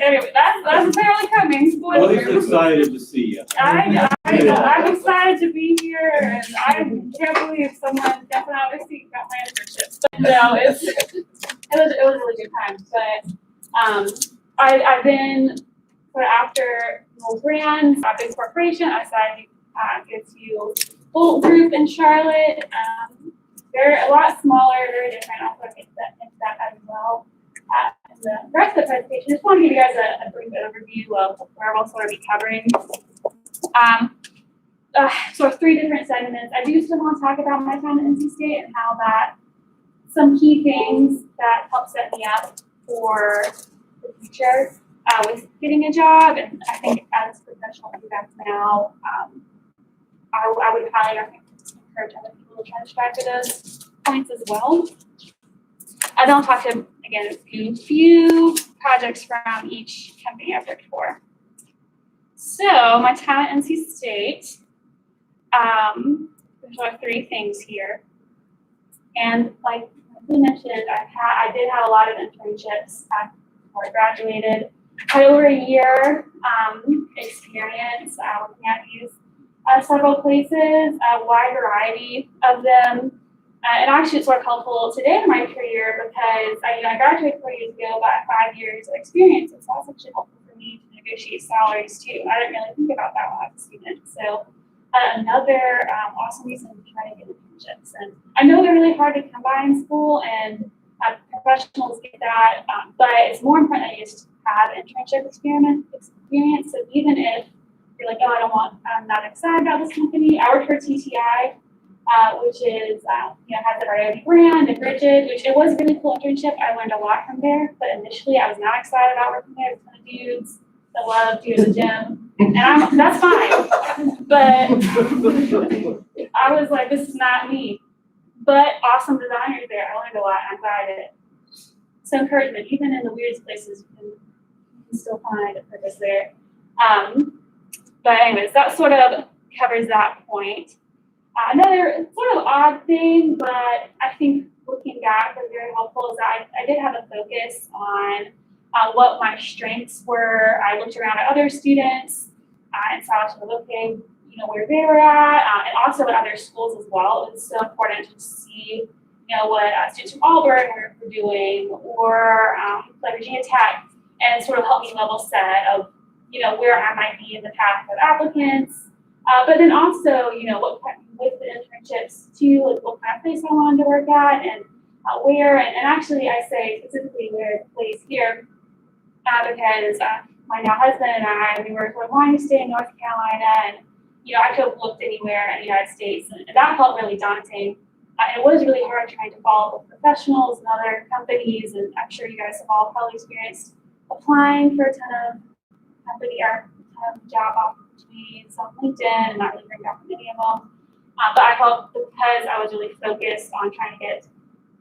anyway, that's apparently coming. Well, he's excited to see you. I'm excited to be here, and I can't believe someone jumping out of their seat about my internship. But no, it was a really good time. But I've been sort of after little brands, a big corporation. I decided to go to Bolt Group in Charlotte. They're a lot smaller, very different. I'll sort of get into that as well. In the rest of the presentation, I just want to give you guys a brief overview of where we'll sort of be covering. So 3 different segments. I do still want to talk about my time at NC State and how that, some key things that helped set me up for the future with getting a job. And I think as professional feedback now, I would highly encourage other people to try to strive for those points as well. And I'll talk to, again, a few projects from each company I've worked for. So my time at NC State, there's like 3 things here. And like we mentioned, I did have a lot of internships before I graduated. I had over a year experience working at these several places, a wide variety of them. And actually, it's sort of helpful today in my career because I graduated 4 years ago, but 5 years of experience. And so that's actually helpful for me to negotiate salaries too. I didn't really think about that when I was a student. So another awesome reason to try to get internships. And I know they're really hard to come by in school, and professionals get that, but it's more important that you just have internship experience. So even if you're like, oh, I'm not excited about this company. I work for TTI, which is, has a variety brand and rigid, which it was a really cool internship. I learned a lot from there, but initially I was not excited about working there. There's a ton of dudes that love to go to the gym, and that's fine. But I was like, this is not me. But awesome designers there. I learned a lot. I'm glad I did it. So encouragement, even in the weirdest places, you can still find a purpose there. But anyways, that sort of covers that point. Another sort of odd thing, but I think looking back was very helpful, is that I did have a focus on what my strengths were. I looked around at other students and saw okay, where they were at, and also at other schools as well. It was so important to see, what students from Auburn were doing, or like Virginia Tech, and sort of help me level set of, where I might be in the path of applicants. But then also, with the internships too, like what kind of place I wanted to work at, and where, and actually I say specifically where the place here, because my now husband and I, we were wanting to stay in North Carolina, and I could have looked anywhere in the United States, and that felt really daunting. It was really hard trying to follow with professionals and other companies, and I'm sure you guys have all probably experienced applying for a ton of job opportunities on LinkedIn and not really hearing back from any of them. But I felt because I was really focused on trying to get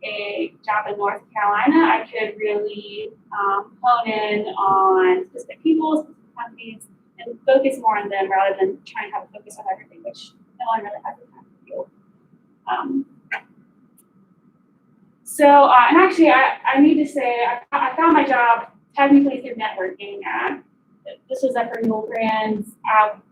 a job in North Carolina, I could really hone in on specific people, specific companies, and focus more on them rather than trying to have a focus on everything, which no one really has the time to do. And actually, I need to say, I found my job technically through networking. This was at Renewal Brands.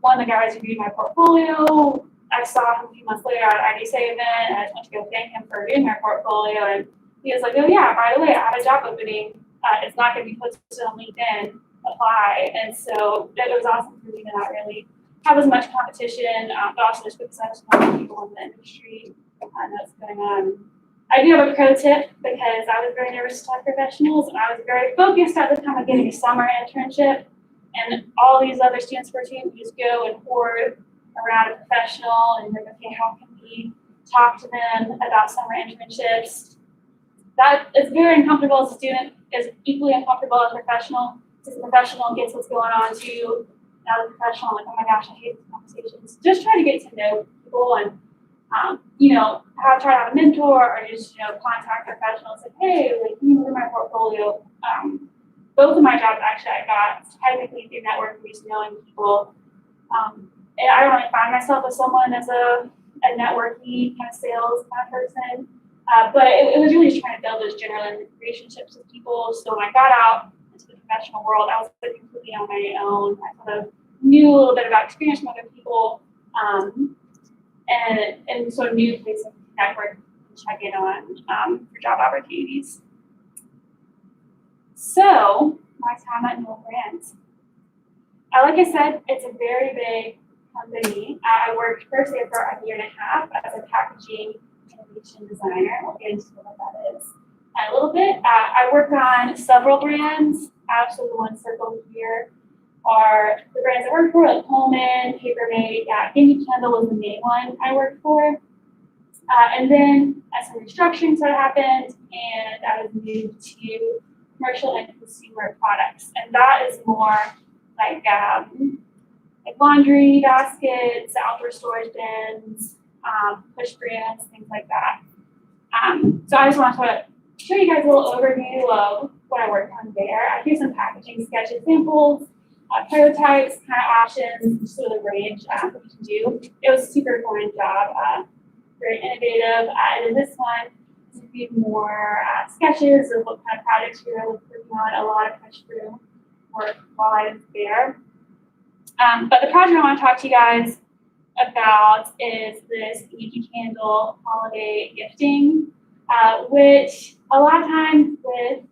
One of the guys reviewed my portfolio. I saw him a few months later at an IDSA event, and I just went to go thank him for reviewing my portfolio. And he was like, oh yeah, by the way, I have a job opening. It's not going to be posted on LinkedIn. Apply. And so it was awesome for me to not really have as much competition, but also just because I just know people in the industry that's going on. I do have a pro tip because I was very nervous to talk to professionals, and I was very focused at the time of getting a summer internship. And all these other students for a team would just go and hoard around a professional and like, okay, how can we talk to them about summer internships? That is very uncomfortable as a student, is equally uncomfortable as a professional. Because the professional gets what's going on too. Now the professional, I'm like, oh my gosh, I hate these conversations. Just try to get to know people and, try to have a mentor or just, contact professionals and say, hey, like, can you look at my portfolio? Both of my jobs actually I got technically through networking, just knowing people. And I don't really find myself as someone as a networking kind of sales kind of person. But it was really just trying to build those general relationships with people. So when I got out into the professional world. I was completely on my own. I sort of knew a little bit about experience from other people, and sort of knew places to network and check in on for job opportunities. So, my time at Newell Brands. Like I said, it's a very big company. I worked first there for a year and a half as a packaging innovation designer. We'll get into what that is in a little bit. I work on several brands. Actually, the ones circled here are the brands I work for, like Pullman, Papermate, Yankee Candle was the main one I worked for. And then some restructuring sort of happened, and I was moved to commercial and consumer products. And that is more like laundry baskets, outdoor storage bins, push brands, things like that. So I just want to show you guys a little overview of what I worked on there. I do some packaging sketch examples, prototypes, kind of options, sort of the range that you can do. It was a super fun job, very innovative. And in this one, to be more sketches of what kind of projects we were working on, a lot of push through work while I was there. But the project I want to talk to you guys about is this Yankee Candle holiday gifting, which a lot of times with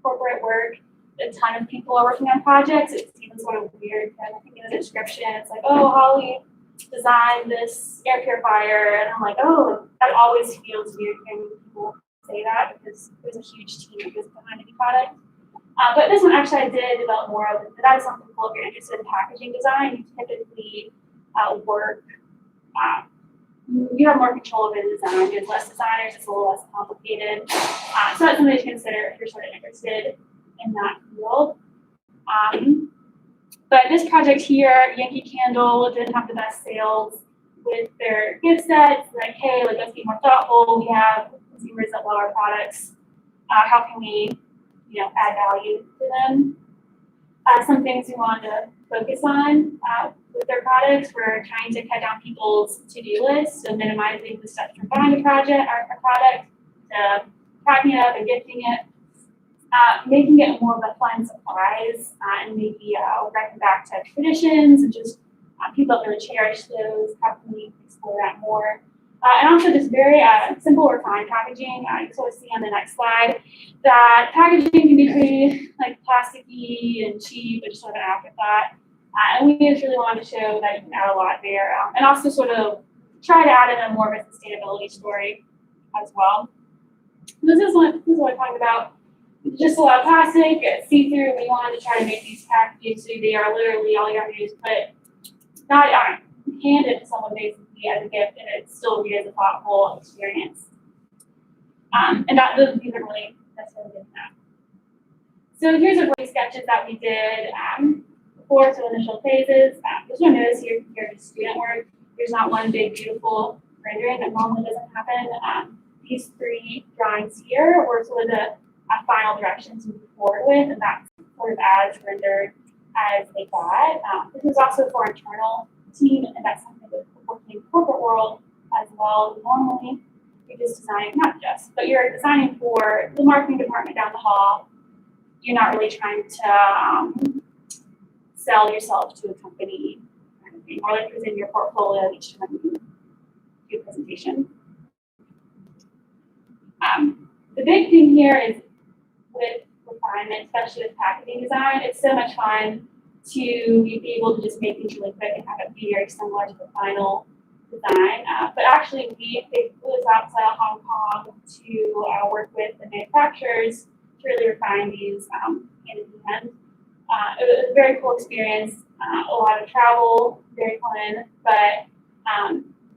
corporate work, a ton of people are working on projects. It seems sort of weird. I think in the description, it's like, oh, Holly designed this air purifier. And I'm like, oh, that always feels weird when people say that because there's a huge team that goes behind any product. But this one actually I did develop more of it. That is something cool if you're interested in packaging design. You typically work, you have more control over the design. There's less designers, it's a little less complicated. So that's something to consider if you're sort of interested in that field. But this project here, Yankee Candle, didn't have the best sales with their gift sets. Like, hey, like, let's be more thoughtful. We have consumers that love our products. How can we add value to them? Some things we want to focus on with their products, we're trying to cut down people's to-do lists, so minimizing the steps from buying a product to packing it up and gifting it, making it more of a fun surprise, and maybe writing back to traditions and just people that really cherish those. How can we explore that more? And also just very simple or fine packaging. You can sort of see on the next slide that packaging can be pretty like plasticky and cheap and just sort of an afterthought. And we just really wanted to show that you can add a lot there. And also sort of try to add in a more of a sustainability story as well. This is what I'm talking about. Just a lot of plastic, see-through. We wanted to try to make these packages so they are literally all you have to do is hand it to someone basically as a gift, and it still be as a thoughtful experience. And these are really necessarily good that. So here's a few sketches that we did before the initial phases. Just want to notice here is student work. There's not one big beautiful rendering that normally doesn't happen. These three drawings here were sort of the final directions to move forward with, and that's sort of as rendered as they got. This is also for internal team, and that's something with working in the corporate world as well. Normally, you're just designing, but you're designing for the marketing department down the hall. You're not really trying to sell yourself to a company kind of thing, or like present your portfolio each time you do a presentation. The big thing here is with refinement, especially with packaging design, it's so much fun to be able to just make things really quick and have it be very similar to the final design. But actually, they flew us out to Hong Kong to work with the manufacturers to really refine these hand in hand. It was a very cool experience, a lot of travel, very fun, but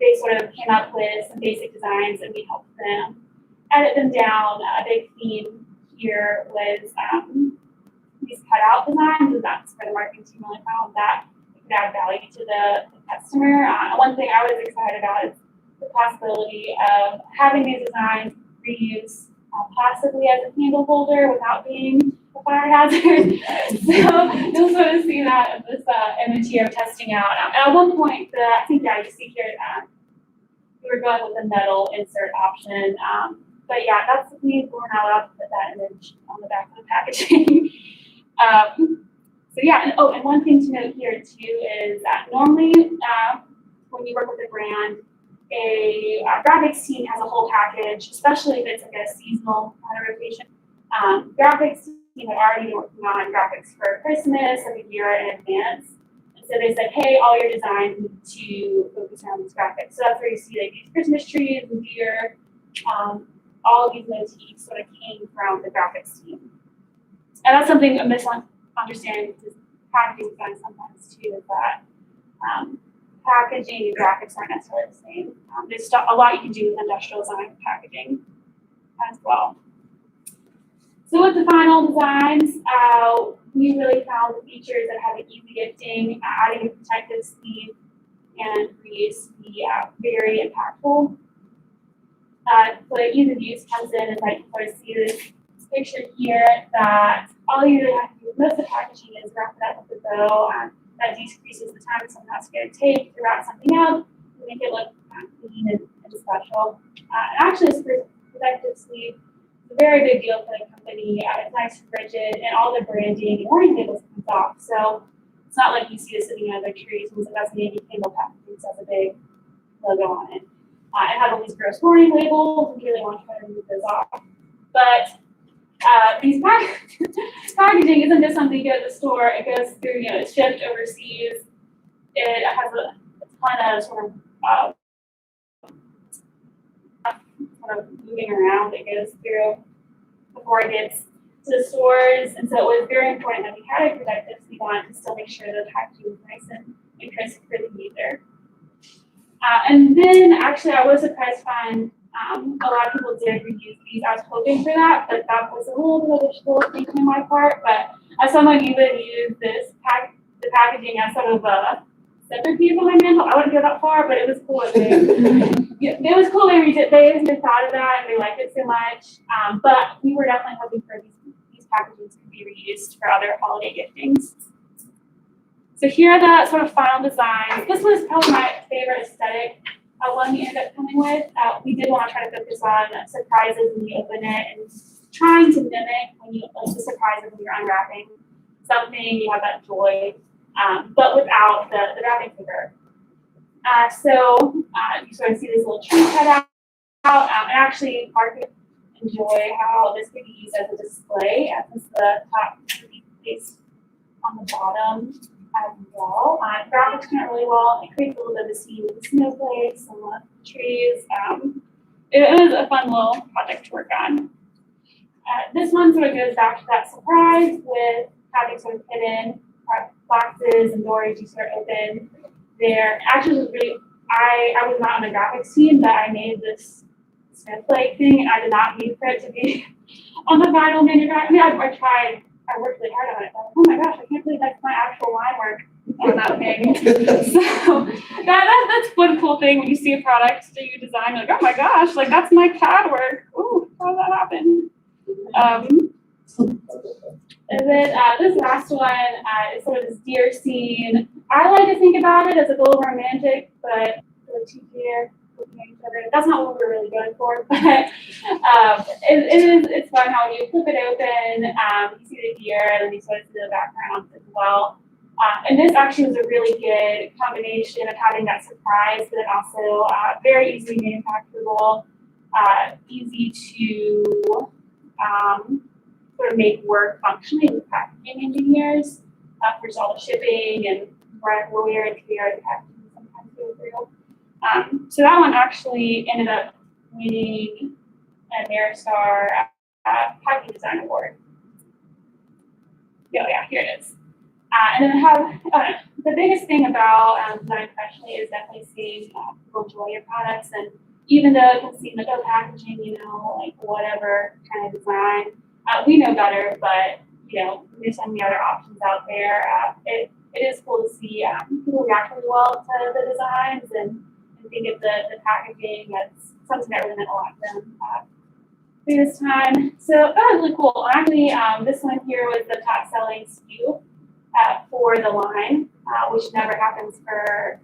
they sort of came up with some basic designs and we helped them edit them down. A big theme here was these cutout designs, and that's where the marketing team really found that it could add value to the customer. One thing I was excited about is the possibility of having these designs reused possibly as a candle holder without being a fire hazard. So you'll sort of see that in this image here of testing out. At one point, I think you see here, we were going with the metal insert option. But yeah, we're not allowed to put that image on the back of the packaging. So yeah, and one thing to note here too is that normally when you work with a brand, a graphics team has a whole package, especially if it's like a seasonal kind of rotation. Graphics team had already been working on graphics for Christmas like a year in advance. And so they said, hey, all your designs need to focus on these graphics. So that's where you see like these Christmas trees and deer, all of these motifs sort of came from the graphics team. And that's something a misunderstanding with packaging design sometimes too, is that packaging and graphics aren't necessarily the same. There's a lot you can do with industrial design packaging as well. So with the final designs, we really found the features that have an easy gifting, adding a protective sleeve, and reuse to be very impactful. So the ease of use comes in as I can sort of see this picture here that all you really have to do with most of the packaging is wrap it up with a bow. That decreases the time someone has to get a tape to wrap something up to make it look clean and special. And actually, this protective sleeve is a very big deal for the company. It's nice and rigid, and all the branding and warning labels comes off. So it's not like you see it sitting on other trees and that's maybe candle packaging has a big logo on it. It has all these gross warning labels, and you really want to try to remove those off. But these packaging isn't just something you get at the store. It goes through, it's shipped overseas. It has a ton of sort of moving around it goes through before it gets to the stores. And so it was very important that we had a protective sleeve on to still make sure the packaging was nice and crisp for the user. And then actually I was surprised to find a lot of people did reuse these. I was hoping for that, but that was a little bit of a wishful thinking on my part. But as someone who would use the packaging as sort of a centerpiece on my mantle, I wouldn't go that far, but it was cool. It was cool they thought of that and they liked it so much. But we were definitely hoping for these packagings could be reused for other holiday giftings. So here are the sort of final designs. This was probably my favorite aesthetic one we ended up coming with. We did want to try to focus on surprises when you open it and trying to mimic the surprises when you're unwrapping something, you have that joy, but without the wrapping paper. So you sort of see this little tree cut out. And actually, Mark would enjoy how this could be used as a display, since the top could be placed on the bottom as well. Graphics went really well. It creates a little bit of a scene with the snowflakes and the trees. It was a fun little project to work on. This one sort of goes back to that surprise with having sort of hidden boxes and doors you sort of open there. Actually, it was really, I was not on the graphics team, but I made this snowflake thing, and I did not mean for it to be on the vinyl manufacturer. I mean, I tried. I worked really hard on it. But, oh my gosh, I can't believe that's my actual line work on that thing. So that's one cool thing when you see a product that you design, like, oh my gosh, like that's my CAD work. Ooh, how did that happen? And then this last one is sort of this deer scene. I like to think about it as a little romantic, but two deer looking at each other. That's not what we're really going for, but it's fun how you flip it open, you see the deer, and then you sort of see the background as well. And this actually was a really good combination of having that surprise, but then also very easily manufacturable, easy to sort of make work functionally with packaging engineers for all the shipping and where and tear the packaging sometimes go through. So that one actually ended up winning a Ameristar Packaging Design Award. Yeah, here it is. And then the biggest thing about design professionally is definitely seeing people enjoy your products. And even though it can seem like, oh, packaging, like whatever kind of design, we know better, but, there's so many other options out there. It is cool to see people react really well to the designs and think of the packaging as something that really meant a lot to them through this time. So that was really cool. Actually, this one here was the top selling SKU for the line, which never happens for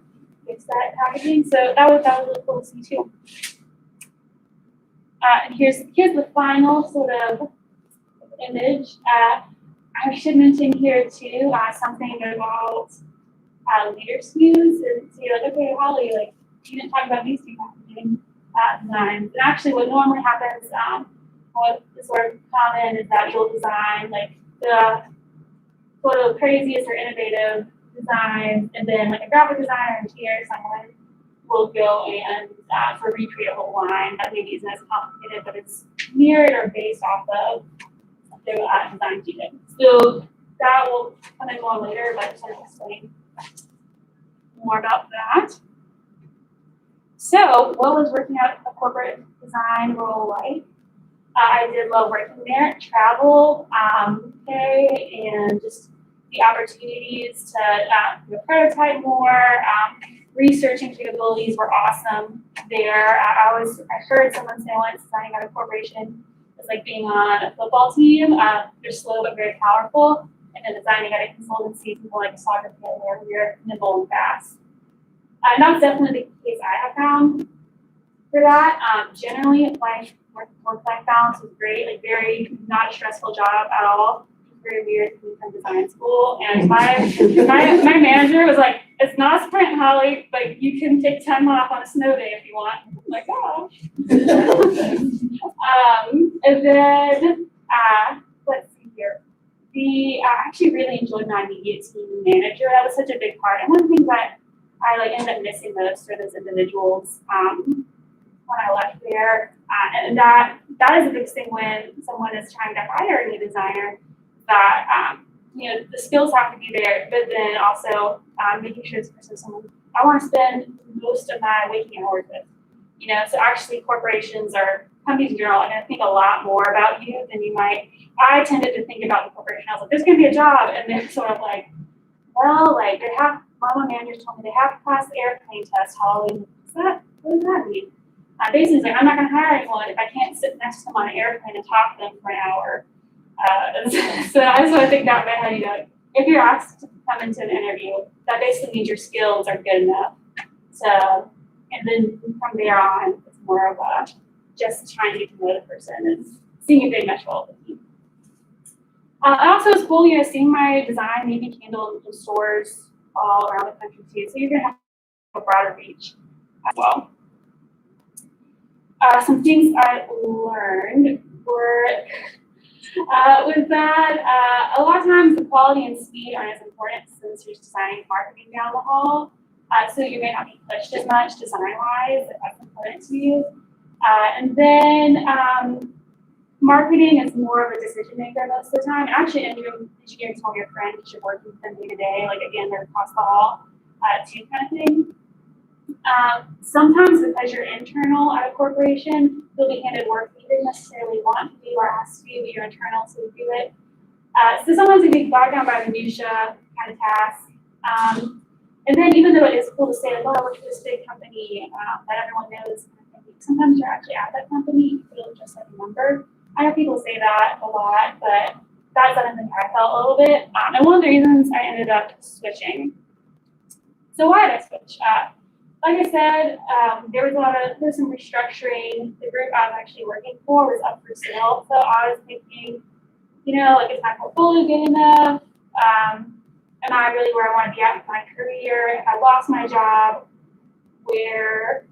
fixed set packaging. So that was really cool to see too. And here's the final sort of image. I should mention here too something about leaders use, and so you're like, okay, Holly, like you didn't talk about these two packaging designs. And actually, what normally happens, what is sort of common, is that you'll design like the sort of craziest or innovative designs, and then like a graphic designer and engineer, someone will go and sort of recreate a whole line that maybe isn't as complicated, but it's mirrored or based off of the designs you did. So that will come in more later, but just want to explain more about that. So, what was working at a corporate design role like? I did love working there, travel, pay, and just the opportunities to prototype more. Researching capabilities were awesome there. I heard someone say once designing at a corporation is like being on a football team. They're slow but very powerful. And then designing at a consultancy, people like a soccer player where you're nimble and fast. And that's definitely the case I have found for that. Generally, work-life balance was great, like very not a stressful job at all. Very weird coming from design school. And my manager was like, it's not a sprint, Holly, but you can take time off on a snow day if you want. I'm like, oh. And then, let's see here. I actually really enjoyed my immediate team manager. That was such a big part. And one thing that I like ended up missing most are those individuals when I left there. And that is a big thing when someone is trying to hire a new designer, that the skills have to be there, but then also making sure this person is someone I want to spend most of my waking hours with. So actually corporations or companies in general are going to think a lot more about you than you might. I tended to think about the corporation. I was like, there's going to be a job, and then sort of like, well, like my managers told me they have to pass the airplane test, Holly. What does that mean? Basically, like, I'm not going to hire anyone if I can't sit next to them on an airplane and talk to them for an hour. So I just want to think that way. If you're asked to come into an interview, that basically means your skills are good enough. So, and then from there on, it's more of a just trying to get to know the person and seeing if they mesh well with you. Also, it's cool, seeing my design maybe handled in stores all around the country too. So you're gonna have a broader reach as well. Some things I learned were was that a lot of times the quality and speed aren't as important since you're designing marketing down the hall. So you may not be pushed as much design-wise if that's important to you. And then marketing is more of a decision maker most of the time. Actually, engineering some of your friends you should work with them day to day, like again, they're across the hall too, kind of thing. Sometimes because you're internal at a corporation, you'll be handed work you didn't necessarily want to do or asked to do, but you're internal, so you do it. So sometimes you get bogged down by minutia kind of tasks. And then even though it is cool to say, like, oh, I work for this big company that everyone knows, sometimes you're actually at that company, you feel just like a number. I know people say that a lot, but that's something I felt a little bit. And one of the reasons I ended up switching. So why did I switch? Like I said, there was some restructuring. The group I was actually working for was up for sale. So I was thinking, like, is my portfolio good enough? Am I really where I want to be at with my career? If I lost my job, where,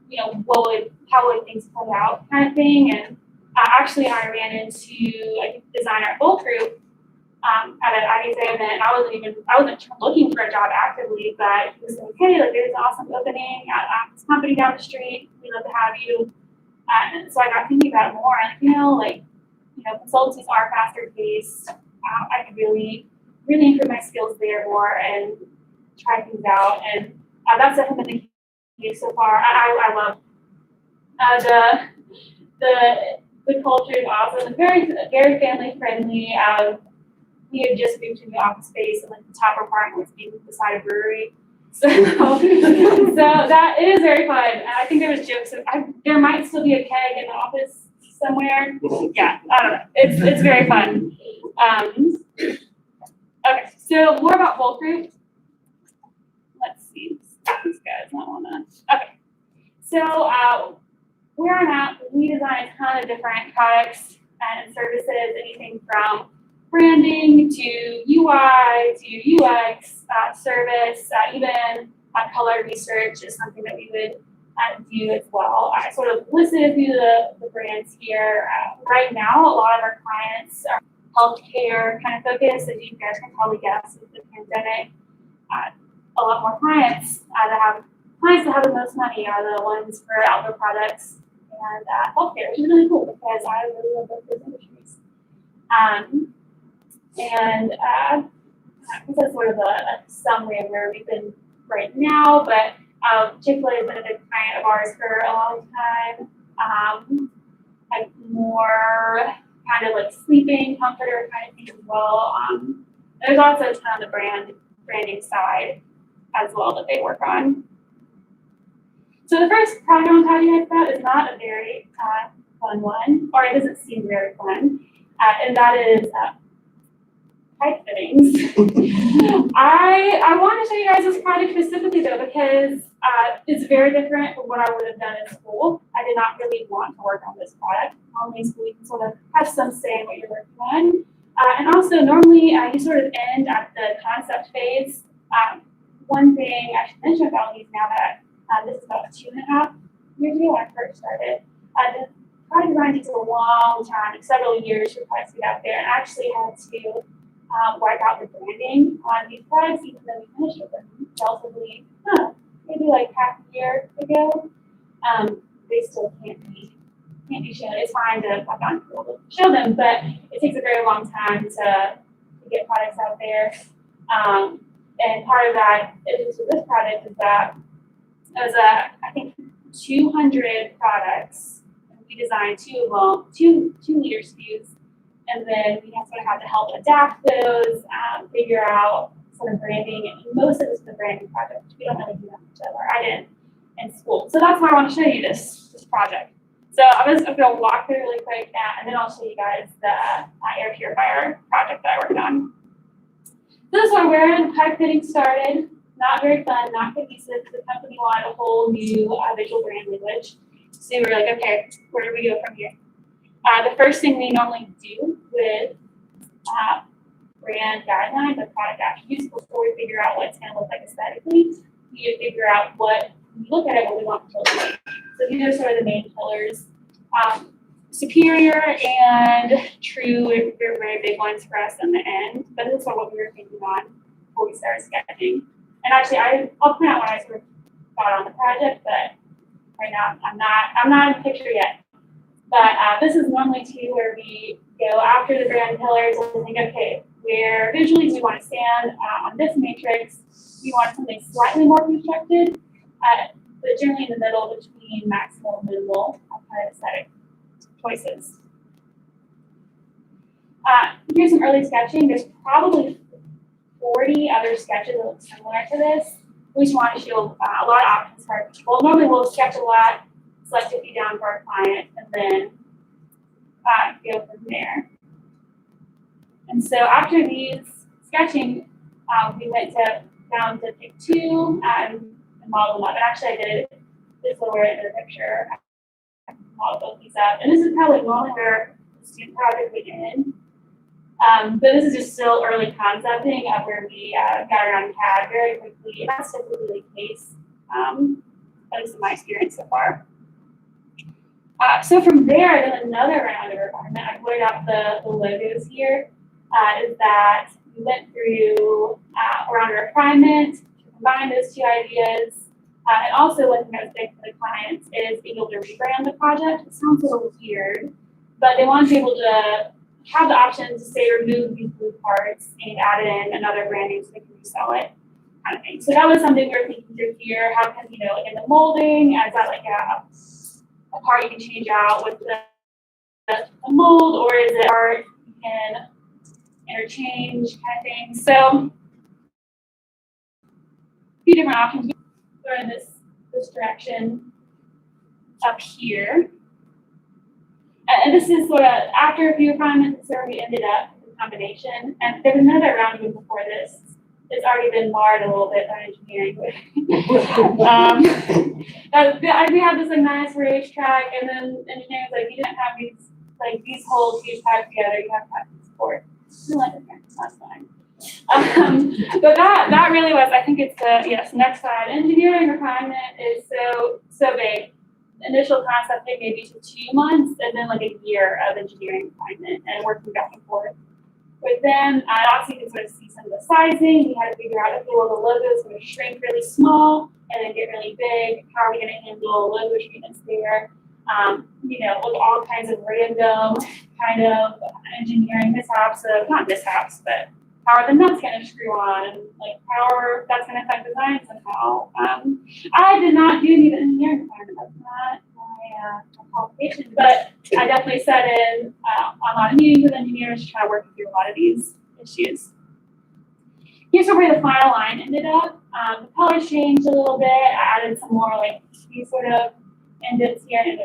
how would things play out kind of thing? And actually I ran into a designer at Bolt Group at an IDSA event. I wasn't looking for a job actively, but he was like, hey, like, there's an awesome opening at this company down the street. We'd love to have you. And so I got thinking about it more. And, consultancies are faster paced. I could really improve my skills there more and try things out. And that's definitely been the case so far. I love the culture is awesome. It's very, very family friendly. We had just moved to the office space, and like the top apartment was being beside a brewery. So that it is very fun. I think there was jokes. There might still be a keg in the office somewhere. Yeah, I don't know. It's very fun. Okay, so more about Bolt Group. Let's see. These guys not wanna. Okay, so where I'm at, we design a ton of different products and services, anything from branding to UI to UX, service, even color research is something that we would do as well. I sort of listed a few of the brands here. Right now, a lot of our clients are healthcare kind of focused, as you guys can probably guess with the pandemic. A lot more clients clients that have the most money are the ones for outdoor products and healthcare, which is really cool because I really love both those industries. This is sort of a summary of where we've been right now, but Chick-fil-A has been a big client of ours for a long time. Like more kind of like sleeping comforter kind of thing as well. There's also a ton of branding side as well that they work on. So the first product I want to tell you guys about is not a very fun one, or it doesn't seem very fun, and that is pipe fittings. I want to show you guys this product specifically though because it's very different from what I would have done in school. I did not really want to work on this product. Normally in school you can sort of have some say in what you're working on. And also normally you sort of end at the concept phase. One thing I should mention about these now that this is about 2.5 years ago when I first started. The product design takes a long time, like several years for products to get out there, and I actually had to wipe out the branding on these products, even though we finished with them relatively, maybe like half a year ago. They still can't be shown. It's fine to pop on people to show them, but it takes a very long time to get products out there. And part of that is with this product is that it was I think 200 products. And we designed two liter SKUs, and then we sort of had to help adapt those, figure out sort of branding. And most of this is the branding project. We don't really do that much of, or I didn't in school. So that's why I want to show you this project. So I'm going to walk through really quick, and then I'll show you guys the air purifier project that I worked on. This is where the pipe fitting started. Not very fun, not cohesive. The company wanted a whole new visual brand language. So we were like, okay, where do we go from here? The first thing we normally do with brand guidelines and product attributes before we figure out what it's going to look like aesthetically, we need to figure out what we look at it, what we want to look like. So these are sort of the main pillars. Superior and true are very big ones for us in the end, but this is what we were thinking on before we started sketching. And actually, I'll point out when I sort of got on the project, but right now I'm not in the picture yet. But this is normally too where we go after the brand pillars and think, okay, where visually do we want to stand on this matrix? We want something slightly more constructed, but generally in the middle between maximal and minimal kind of aesthetic choices. Here's some early sketching. There's probably 40 other sketches that look similar to this. We just want to show a lot of options for our people. Normally we'll sketch a lot, select a few down for our client, and then go from there. And so after these sketching, we went down to pick two and model them up. And actually I did this lower end of the picture. I modeled both these up. And this is probably longer student project we did. But this is just still early concepting of where we got around CAD very quickly. And that's typically the case, at least in my experience so far. So from there, I did another round of refinement. I pointed out the logos here. Is that we went through a round of refinement to combine those two ideas. And also one thing that was big for the clients is being able to rebrand the project. It sounds a little weird, but they want to be able to have the option to say remove these blue parts and add in another brand name so they can resell it, kind of thing. So that was something we were thinking through here. How can, like in the molding, is that like a part you can change out with the mold, or is it art you can interchange kind of thing? So a few different options. We're in this direction up here. And this is sort of after a few refinements, where we ended up with the combination. And there was another round even before this, it's already been marred a little bit by engineering. We had this like nice racetrack, and then engineering was like, you didn't have these holes you packed together, you have to have support. I'm like, okay, that's fine. But that really was, I think it's next slide. Engineering requirement is so big. Initial concept maybe to 2 months, and then like a year of engineering requirement and working back and forth with them. Also, you can sort of see some of the sizing. We had to figure out if the logo is going to shrink really small and then get really big. How are we going to handle logo treatments there? With all kinds of random kind of engineering mishaps, not mishaps, but how are the nuts going to screw on, and like how that's going to affect design somehow. I did not do any of the engineering requirement. That's not my qualification, but I definitely sat in a lot of meetings with engineers to try to work through a lot of these issues. Here's where the final line ended up. The colors changed a little bit. I added some more like these sort of indents here and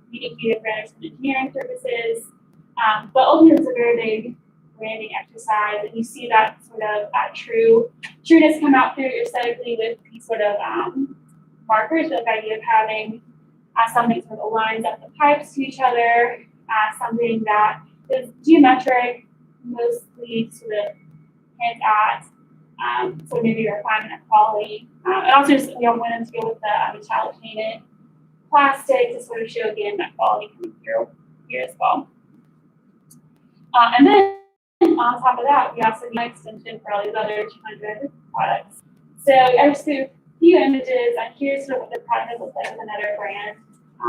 communicated brand some engineering services. But ultimately, it's a very big branding exercise, and you see that sort of trueness come out through aesthetically with these sort of markers, the idea of having something sort of lines up the pipes to each other, something that is geometric, mostly to the hint at so maybe refinement of quality. And also just went into go with the metallic painted plastic to sort of show again that quality coming through here as well. And then on top of that, we also do an extension for all these other 200 products. So I just threw a few images. I'm curious sort of what the product looks like with another brand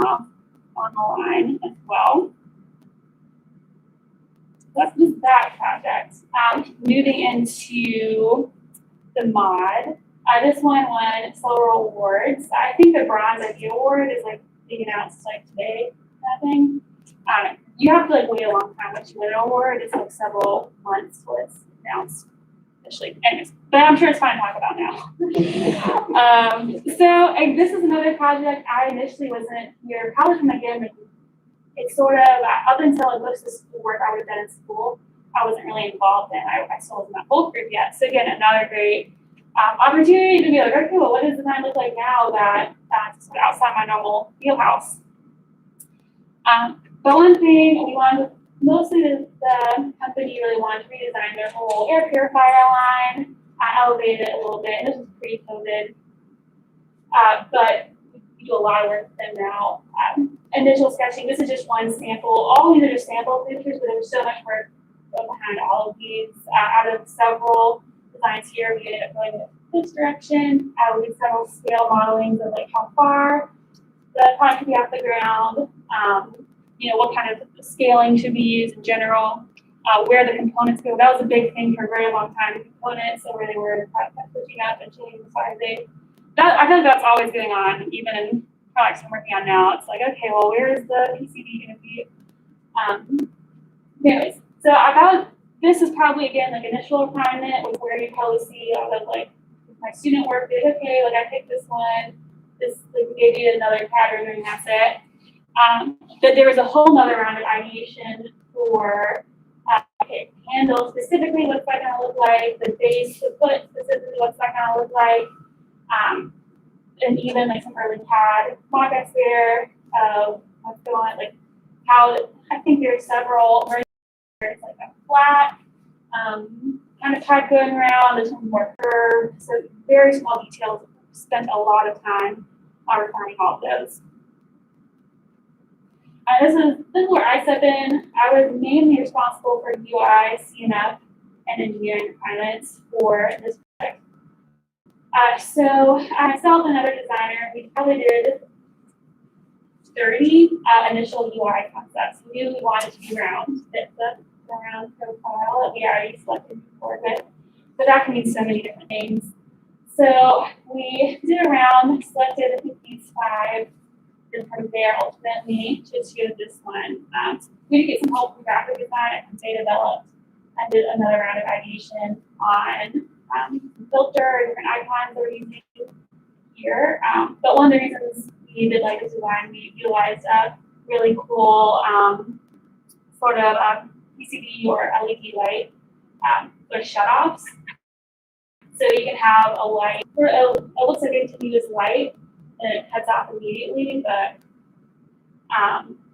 on the line as well. So that's just that project. Moving into the mod. This one won several awards. I think the Bronze Idea Award is like being announced like today, I think. You have to like wait a long time once you win an award. It's like several months till it's announced officially. Anyways, but I'm sure it's fine to talk about now. This is another project I initially wasn't here. Probably from again, it's sort of up until like most of the school work I would have done in school, I wasn't really involved in. I still wasn't that whole group yet. So again, another great opportunity to be like, okay, well, what does design look like now that's sort of outside my normal wheelhouse? But one thing we wanted, mostly the company really wanted to redesign their whole air purifier line. I elevated it a little bit, and this was pre-COVID. But we do a lot of work with them now. Initial sketching, this is just one sample. All these are just sample pictures, but there's so much work behind all of these. Out of several designs here, we ended up going with this direction. We did several scale modelings of like how far the product could be off the ground. What kind of scaling should be used in general, where the components go. That was a big thing for a very long time, the components, and where they were pushing up and changing the sizing. I feel like that's always going on, even in products I'm working on now. It's like, okay, well, where is the PCB going to be? Anyways, so this is probably, again, like initial requirement with where you probably see a lot of like my student work is, okay, like I picked this one, like we gave you another pattern and that's it. But there was a whole nother round of ideation for handle specifically what's that going to look like, the base, the foot specifically what's that going to look like, and even like some early CAD mock-ups there of what's going on, like how I think there's several where it's like a flat kind of type going around, there's some more curved, so very small details. Spent a lot of time refining all of those. This is where I step in. I was mainly responsible for UI, CNF, and engineering requirements for this project. So myself and another designer, we probably did 30 initial UI concepts. We knew we wanted to be round, fit the round profile that we already selected before, but that can mean so many different things. So we did a round, selected I think these 5. And from there, ultimately, to choose this one. We did get some help from graphic design and they developed. I did another round of ideation on filter and different icons that we're using here. But one of the reasons we did like this design, we utilized a really cool sort of PCB or LED light for shutoffs. So you can have a light, or it looks like it to me as light, and it cuts off immediately, but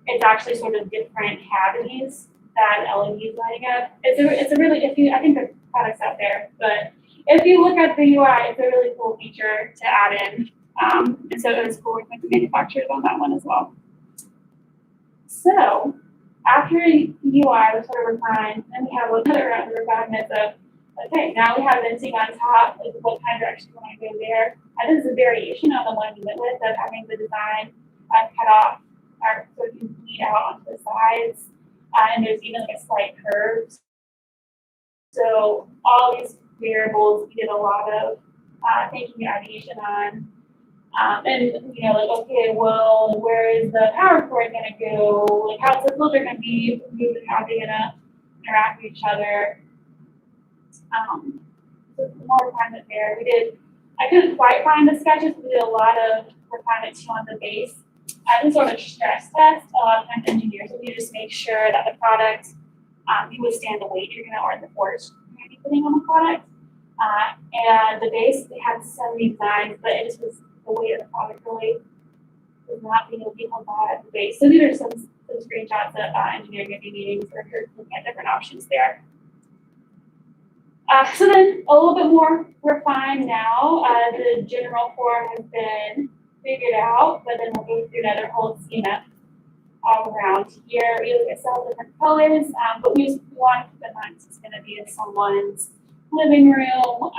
it's actually sort of different cavities that LED is lighting up. It's a really, I think the product's out there, but if you look at the UI, it's a really cool feature to add in. And so it was cool working with the manufacturers on that one as well. So after UI was sort of refined, then we have another round of refinements of, okay, now we have venting on top, like what kind of direction you want to go there. And this is a variation on the one we went with of having the design cut off, or so it can bleed out onto the sides. And there's even like a slight curve. So all these variables we did a lot of thinking and ideation on. And you know, like, okay, well, where is the power cord gonna go? Like, how's the filter gonna be moving? How are they gonna interact with each other? So more refinement there. I couldn't quite find the sketches, but we did a lot of refinement too on the base. As a sort of stress test, a lot of times engineers will just make sure that the product can withstand the weight you're gonna, or the force you're gonna be putting on the product. And the base, they had so many designs, but it just was the weight of the product really was not being able to be held by at the base. So these are some screenshots of engineering review meetings where you're looking at different options there. So then a little bit more refined now. The general form has been figured out, but then we'll go through another whole schema all around here. We look at several different colors, but we want to keep in mind this is going to be in someone's living room,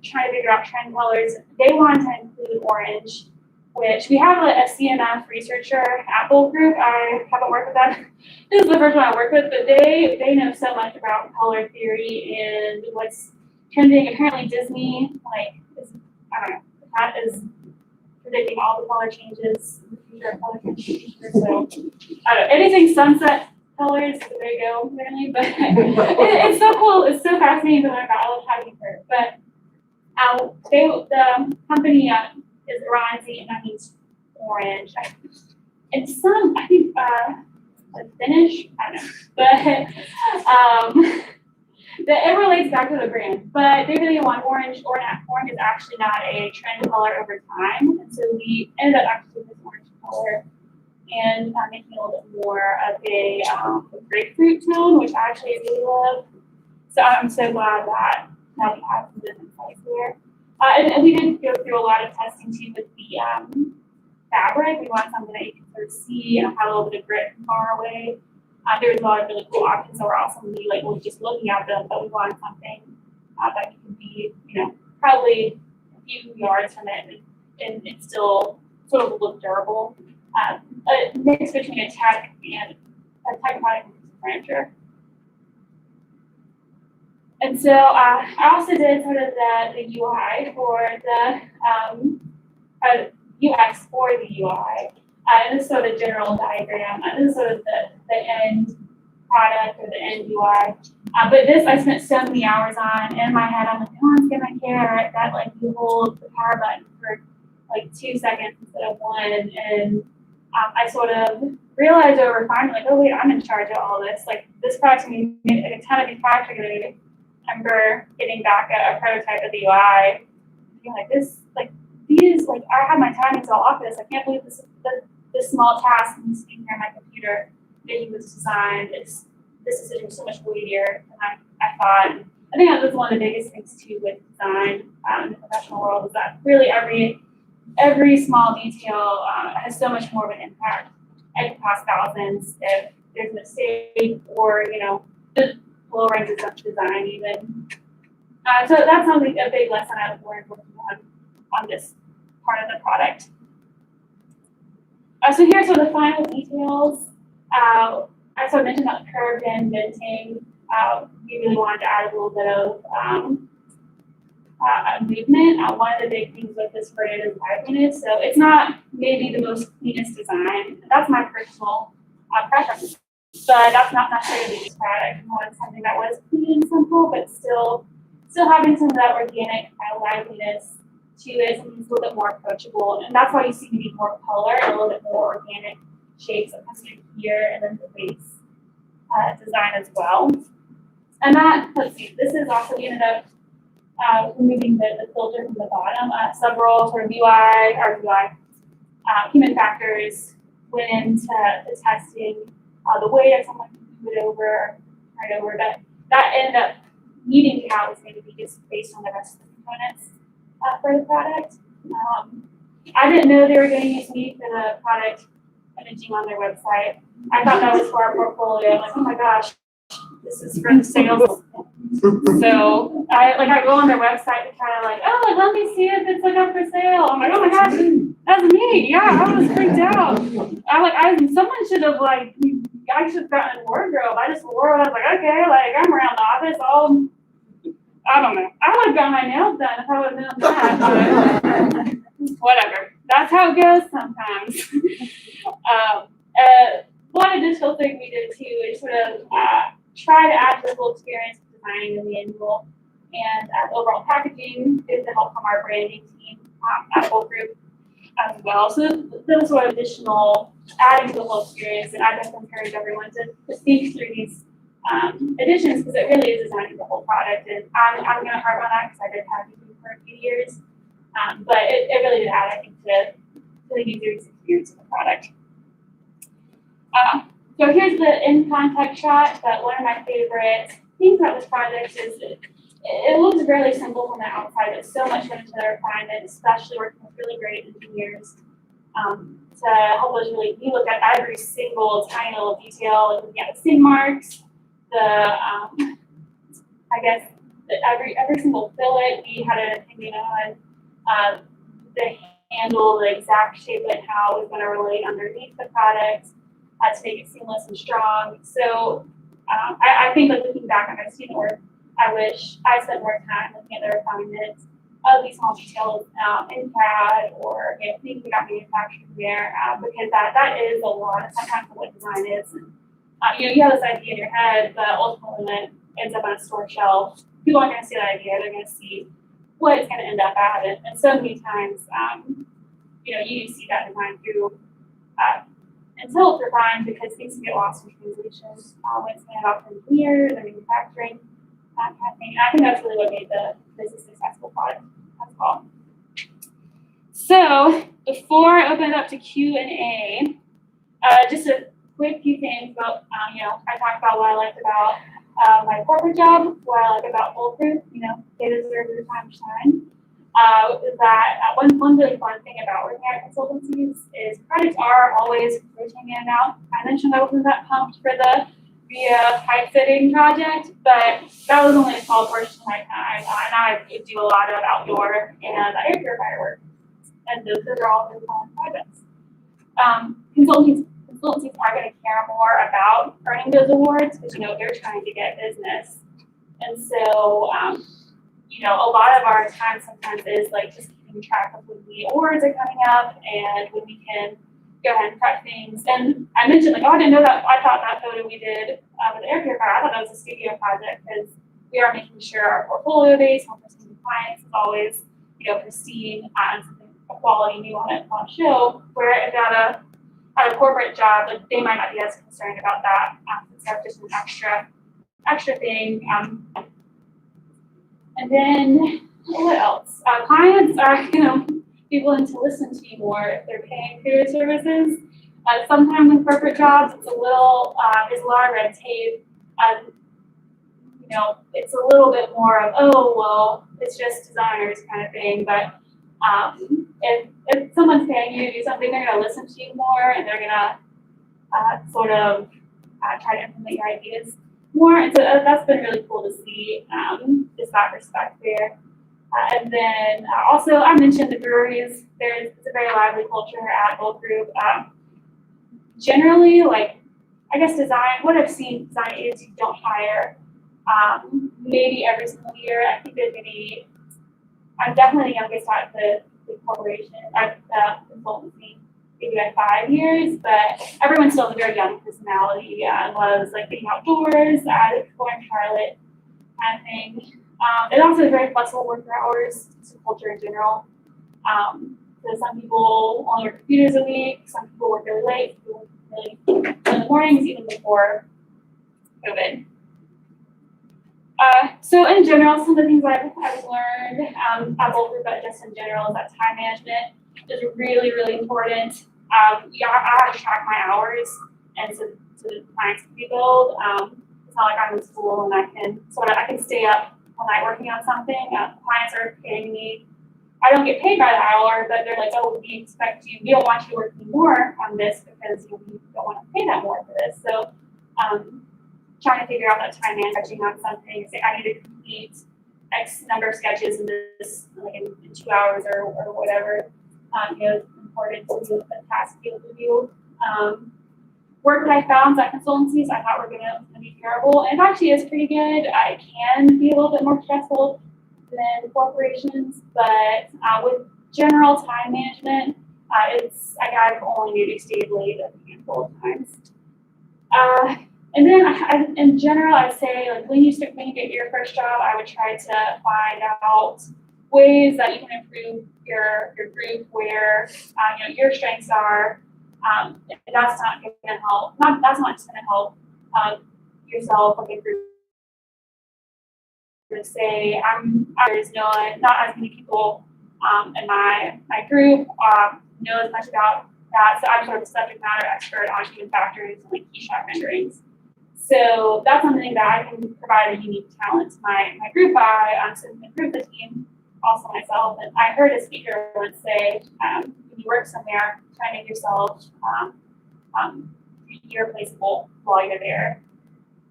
trying to figure out trend colors. They want to include orange, which we have a CMF researcher at Bold Group. I haven't worked with them. This is the first one I work with, but they know so much about color theory and what's trending. Apparently Disney, I don't know, that is predicting all the color changes in the future of color changes. So, I don't know, anything sunset colors, there you go, apparently, but it's so cool, it's so fascinating to learn about. I love how you heard. But the company is Oransi, and that means orange. And I think, Finnish, I don't know, but it relates back to the brand. But they really want orange. Orange is actually not a trend color over time, and so we ended up actually with this orange color and making it a little bit more of a grapefruit tone, which I actually really love. So I'm so glad that now we have some different colors there. And we did go through a lot of testing too with the fabric. We want something that you can sort of see and have a little bit of grip from far away. There was a lot of really cool options that were also like we're just looking at them, but we wanted something that you could be, you know, probably a few yards from it and it still sort of look durable. A mix between a tech and a tech product and furniture. And so I also did sort of the UI for the UX for the UI. And this is sort of general diagram. This is sort of the end product or the end UI. But this I spent so many hours on. In my head, I'm like, oh, it's gonna care that like you hold the power button for like 2 seconds instead of one. And I sort of realized over time, like, oh wait, I'm in charge of all this. Like this product's gonna be made, a ton of these products are gonna be made. I remember getting back a prototype of the UI, being like this, like these, like I had my time until office. I can't believe this small task and sitting here on my computer making this design. This decision is so much weightier than I thought. I think that was one of the biggest things too with design in the professional world is that really every small detail has so much more of an impact. It can cost thousands if there's a mistake or, you know, just low ranges of design even. So that's something, a big lesson I've learned working on this part of the product. So here's sort of the final details. I sort of mentioned about curved and venting. We really wanted to add a little bit of movement. One of the big things with this brand is liveliness. So it's not maybe the most cleanest design. That's my personal preference. But that's not necessarily the product. I wanted something that was clean and simple, but still having some of that organic liveliness to it, something that's a little bit more approachable. And that's why you see maybe more color and a little bit more organic shapes that comes in here and then the base design as well. And that, let's see, this is also, we ended up removing the filter from the bottom. Several sort of human factors went into the testing, the way that someone can move it over, right over, but that ended up needing to how it's going to be just based on the rest of the components for the product. I didn't know they were going to use me for the product imaging on their website. I thought that was for our portfolio. I'm like, oh my gosh, this is for the sales. So I go on their website to try to let me see if it's up for sale. I'm like, oh my gosh, that's me. Yeah, I was freaked out. Someone should have I should have gotten a wardrobe. I just wore it. I was like, okay, I'm around the office. I don't know. I would have got my nails done if I would have known that, but whatever. That's how it goes sometimes. One additional thing we did too is sort of try to add the full experience of designing the manual and overall packaging is the help from our branding team at Whole Group as well. So those were additional adding to the whole experience, and I just encourage everyone to think through these additions because it really is designing the whole product. And I'm going to harp on that because I did packaging for a few years, but it really did add, I think, to the user experience of the product. So here's the in context shot, but one of my favorite things about this project is it looks fairly simple from the outside, but so much went into the refinement, especially working with really great engineers to help us really look at every single tiny little detail, looking at the sting marks, every single fillet we had an opinion on, the handle, the exact shape and how it was going to relate underneath the product to make it seamless and strong. So I think looking back on my student work, I wish I spent more time looking at the refinement of these small details in CAD or things that got manufactured there because that is a lot of sometimes what design is. And, you have this idea in your head, but ultimately when it ends up on a store shelf, people aren't going to see that idea. They're going to see what it's going to end up at. And so many times, you see that design through until it's refined because things can get lost in translation when it's handed off to engineers and manufacturing, that kind of thing. And I think that's really what made this a successful product as well. So before I open it up to Q&A, just a quick few things about, I talked about what I liked about my corporate job, what I like about Whole Group, they deserve their time to shine. One really fun thing about working at consultancies is projects are always rotating in and out. I mentioned I wasn't that pumped for the pipe fitting project, but that was only a small portion of my time. And I do a lot of outdoor and air purifier work, and those are all really fun projects. Consultancies are going to care more about earning those awards because they're trying to get business, and so a lot of our time sometimes is just keeping track of when the awards are coming up and when we can go ahead and prep things. And I mentioned I didn't know that. I thought that photo we did with the air purifier, I thought that was a studio project because we are making sure our portfolio base, home pristine compliance is always pristine and something quality new on show. Where if at a corporate job, they might not be as concerned about that. It's just an extra thing. And then what else? Clients are be willing to listen to you more if they're paying for your services. Sometimes in corporate jobs, it's there's a lot of red tape. It's a little bit more of it's just designers kind of thing. But if someone's paying you to do something, they're going to listen to you more, and they're going to sort of try to implement your ideas more. And so that's been really cool to see, just that respect there. And then also, I mentioned the breweries. It's a very lively culture at Whole Group. Generally, I guess what I've seen design is you don't hire maybe every single year. I think I'm definitely the youngest at the corporation, at the consultancy, maybe 5 years, but everyone still has a very young personality and loves being outdoors, exploring Charlotte kind of thing. It also has very flexible work hours, it's a culture in general. So some people only work a few days a week, some people work really late, people work really in the mornings, even before COVID. So in general, some of the things I've learned at both group, but just in general, is that time management is really, really important. Yeah, I have to track my hours and to the clients we build. It's not like I'm in school and I can stay up all night working on something. Clients are paying me. I don't get paid by the hour, but they're like, oh, we don't want you working more on this because we don't want to pay that more for this. So trying to figure out that time managing on something, say I need to complete X number of sketches in this, like in 2 hours or whatever, it's important to do a task field review. Work-life balance at consultancies, I thought were gonna be terrible, and it actually is pretty good. It can be a little bit more stressful than corporations, but with general time management, I've only maybe stayed late a handful of times. And then in general, I'd say like when you get your first job, I would try to find out ways that you can improve your group, where your strengths are. That's not going to help. That's not just going to help yourself like improve. To say there's not as many people in my group know as much about that, so I'm sort of a subject matter expert on human factors and like key shot renderings. So that's something that I can provide a unique talent to my group by to improve the team, also myself. And I heard a speaker once say, when you work somewhere, try to make yourself irreplaceable while you're there.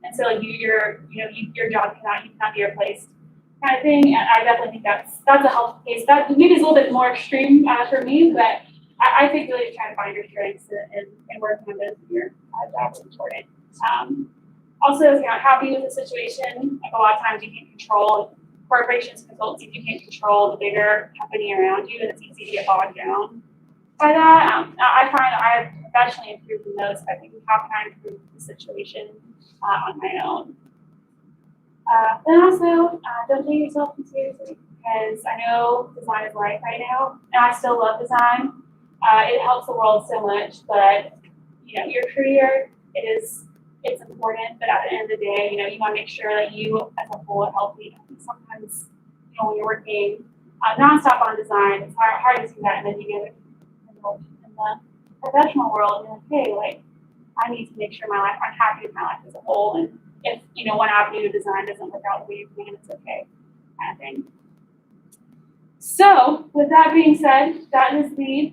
And so your job cannot be replaced, kind of thing. And I definitely think that's a helpful case. That maybe is a little bit more extreme for me, but I think really trying to find your strengths and working on those in your job is important. Also, if you're not happy with the situation, like a lot of times you can't control corporations, consultancies, you can't control the bigger company around you, and it's easy to get bogged down by that. I find I have professionally improved in those. I think how can I improve the situation on my own? Then also, don't take yourself too seriously, because I know design is life right now, and I still love design. It helps the world so much, but your career, it's important, but at the end of the day, you want to make sure that you as a whole are healthy. Sometimes, when you're working nonstop on design, it's hard to see that, and then you get in the professional world, and you're like, hey, like, I need to make sure I'm happy with my life as a whole, and if, one avenue of design doesn't work out the way you plan, it's okay, kind of thing. So, with that being said, that is the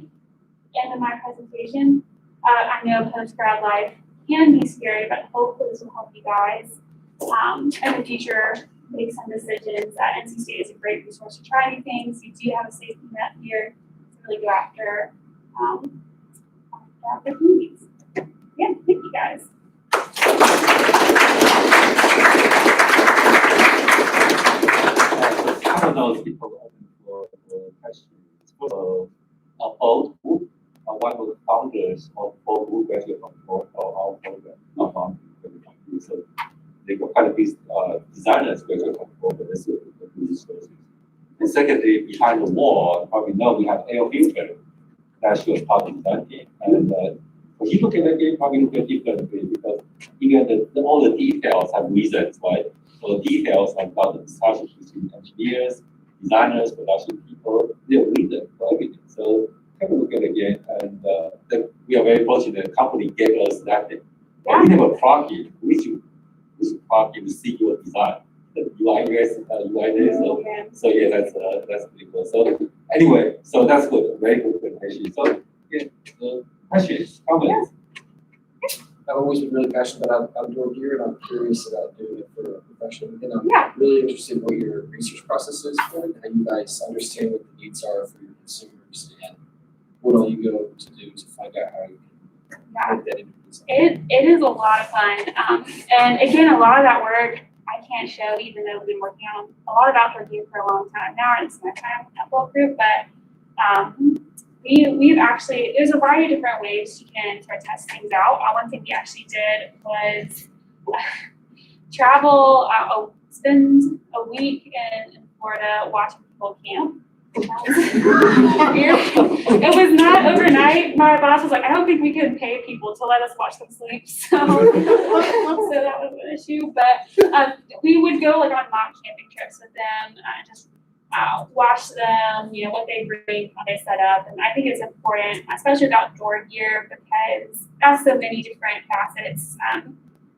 end of my presentation. I know post-grad life can be scary, but hopefully this will help you guys in the future make some decisions. NC State is a great resource to try new things. You do have a safety net here to really go after opportunities. Yeah, thank you guys. I don't know if people are open for questions. So, both group, one of the founders of both group graduate from both our program, so they were kind of these designers graduate from both of this resources. And secondly, behind the wall, you probably know we have AL Filter that she was part of the design team. And when you look at the game, probably look at differently because even all the details have reasons, right? So the details about the discussions between engineers, designers, production people, they're reasons for everything. So have a look at it again, and we are very fortunate. The company gave us that thing. Yeah. We have a plugin. We should plugin to see your design. The UI this, UI this. So yeah, that's pretty cool. So anyway, so that's good. Very good presentation. So yeah, questions, comments. I've always been really passionate about outdoor gear, and I'm curious about doing it for a profession. And I'm Yeah. really interested in what your research process is for it, how you guys understand what the needs are for your consumers, and what all you go to do to find out how you can make that into design. It is a lot of fun. And again, a lot of that work I can't show, even though we've been working on a lot of outdoor gear for a long time now. It's my time at Bulk Group, but we've actually, there's a variety of different ways you can sort of test things out. One thing we actually did was spend a week in Florida watching people camp. It was not overnight. My boss was like, I don't think we can pay people to let us watch them sleep. So, so that was an issue. But we would go like on mock camping trips with them, just watch them, what they bring, how they set up. And I think it's important, especially with outdoor gear, because it has so many different facets.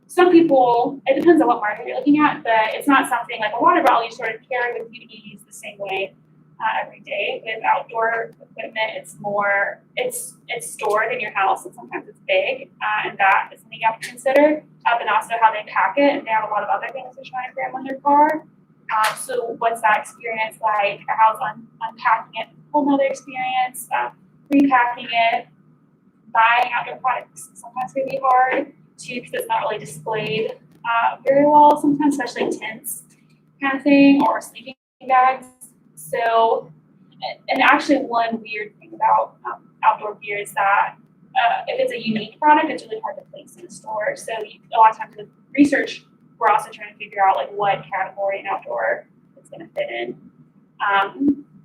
Some people, it depends on what market you're looking at, but it's not something like a water bottle you sort of carry with you to be used the same way every day. With outdoor equipment, it's more, it's stored in your house, and sometimes it's big, and that is something you have to consider. And also how they pack it, and they have a lot of other things to try and cram on their car. So what's that experience like? How's unpacking it? A whole nother experience. Repacking it, buying outdoor products sometimes can be hard too, because it's not really displayed very well sometimes, especially tents kind of thing, or sleeping bags. So, and actually one weird thing about outdoor gear is that if it's a unique product, it's really hard to place in a store. So a lot of times with research, we're also trying to figure out like what category in outdoor it's going to fit in.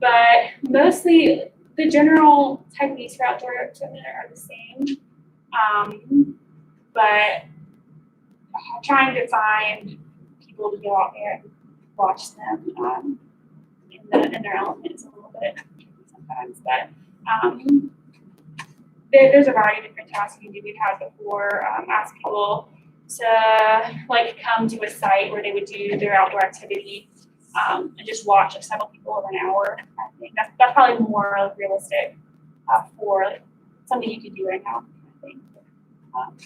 But mostly the general techniques for outdoor equipment are the same. But trying to find people to go out there and watch them in their element is a little bit tricky sometimes. But there's a variety of different tasks you can do. We've had before ask people to like come to a site where they would do their outdoor activity and just watch like, several people over an hour. I think that's probably more like, realistic for like, something you could do right now. I think.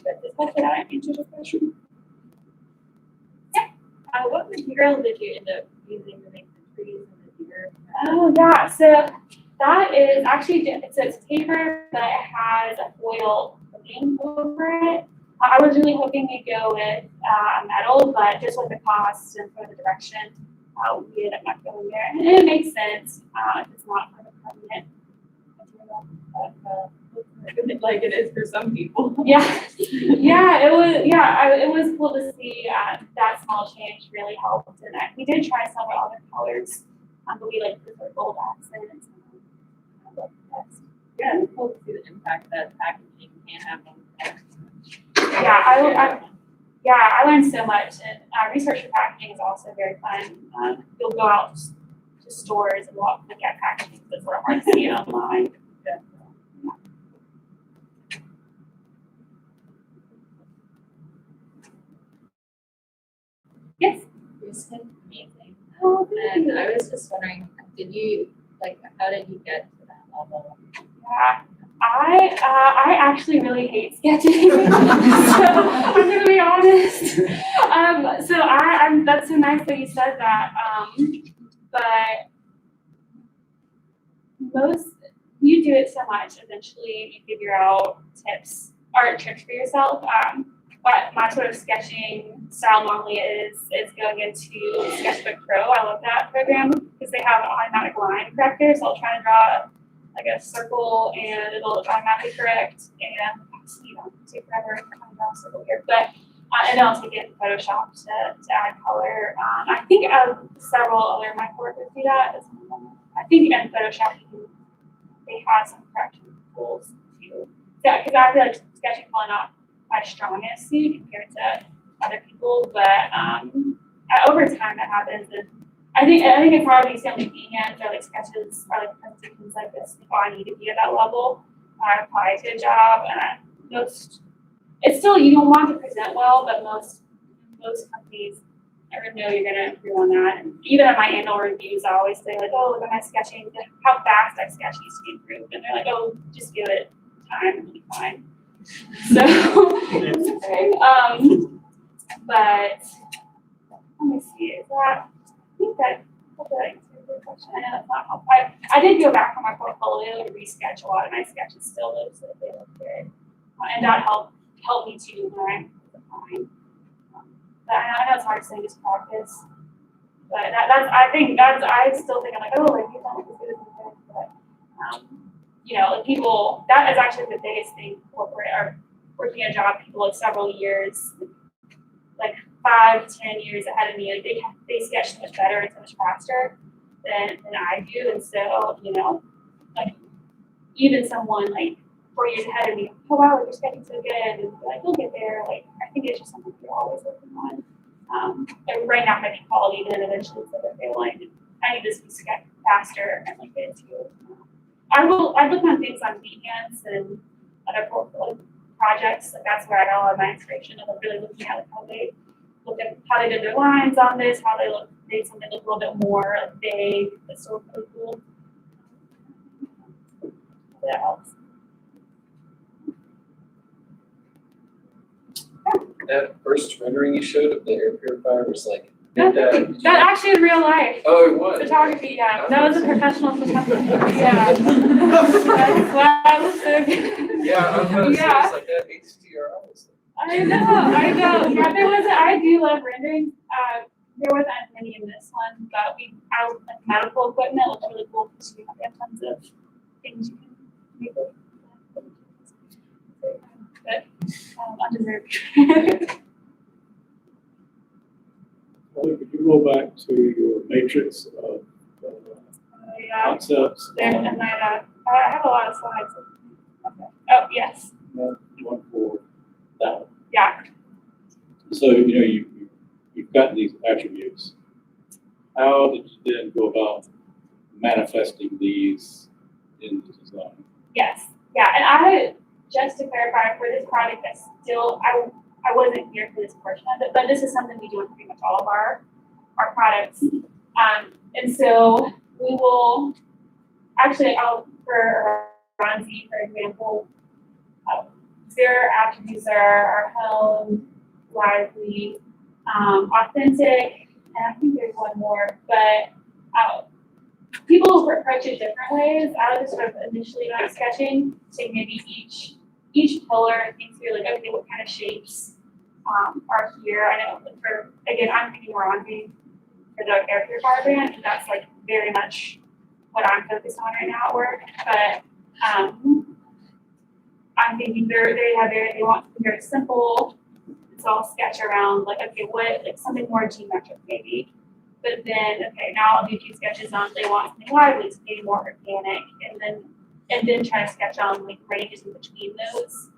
But hopefully that answers your question. Yeah. What material did you end up using to make the trees and the deer? Oh yeah, so that is actually it's paper, but it has a foil coating over it. I was really hoping to go with metal, but just with the cost and for the direction, we ended up not going there. And it makes sense if it's not for the permanent material. But, Like it is for some people. yeah, it was cool to see that small change really helped. And we did try some other colors, but we like prefer gold accents. Yeah, it's cool to see the impact that packaging can have on the Yeah, I learned so much, and research for packaging is also very fun. You'll go out to stores and look at packaging that's sort of hard to see online. Yes. amazing. Oh, And I was just wondering, how did you get to that level? Yeah, I actually really hate sketching. So I'm gonna be honest. So I'm that's so nice that you said that. But you do it so much, eventually you figure out tips or tricks for yourself. But my sort of sketching style normally is going into Sketchbook Pro. I love that program because they have an automatic line corrector. So I'll try to draw like a circle and it'll automatically correct, and take forever to draw a circle here. But and then I'll take it in Photoshop to add color. I think several other of my coworkers do that. I think in Photoshop they have some correction tools too. Yeah, because I feel like sketching probably not my strongest suit compared to other people, but over time that happens, and I think it's hard when you see on hands or like sketches or like presentations like this. Oh, I need to be at that level. I apply to a job, and it's still you don't want to present well, but most companies know you're gonna improve on that. And even at my annual reviews, I always say like, oh, look at my sketching, how fast I sketch needs to be improved, and they're like, oh, just give it time and it'll be fine. So, but let me see. Is that? I think that answers your question. I know that's not helpful. I did go back on my portfolio and resketch a lot of my sketches still, though, so that they look good, and that helped me too when I was applying. But I know it's hard to say just practice. But I still think I'm like, oh, like you don't have to do this, but like people, that is actually the biggest thing corporate or working a job, people like several years, like 5-10 years ahead of me, like they sketch so much better and so much faster. than I do. And so, you know, like even someone like 4 years ahead of me, oh wow, you're getting so good, and like you'll get there. Like I think it's just something you're always working on. And right now, maybe quality, then eventually it's like, okay, well, I need this to get faster and like get into it. I look on things on Behance and other portfolio projects. Like that's where I got a lot of my inspiration. And I'm really looking at like how they look at how they did their lines on this, how they made something look a little bit more like vague. That's so really cool. That helps. That first rendering you showed of the air purifier was like, That actually in real life. oh, it was. Photography, yeah. That was a professional photographer. Yeah. That's why I was so good. Yeah, I was gonna say, Yeah. it's like that HDR was. I know. Yeah, I do love renderings. There wasn't as many in this one, but I was like medical equipment looks really cool because you have tons of things you can make with. But undeserved. Well, could you go back to your matrix of Yeah. concepts? There, and then I have a lot of slides. Okay. Oh yes. One for that one. Yeah. So, you know, you've got these attributes. How did you then go about manifesting these in the design? Yes. Yeah. And just to clarify for this project, I wasn't here for this portion of it, but this is something we do with pretty much all of our products. And so we will actually, for Oransi, for example, their attributes are home, lively, authentic, and I think there's one more, but people approach it different ways. I was sort of initially not sketching, so maybe each pillar thinks through like, okay, what kind of shapes are here. I know I'm thinking more on for the air purifier brand, and that's like very much what I'm focused on right now at work. But I'm thinking they want something very simple. It's all sketch around like, okay, like something more geometric maybe. But then, okay, now I'll do 2 sketches on, they want something lively, something more organic, and then try to sketch on like ranges in between those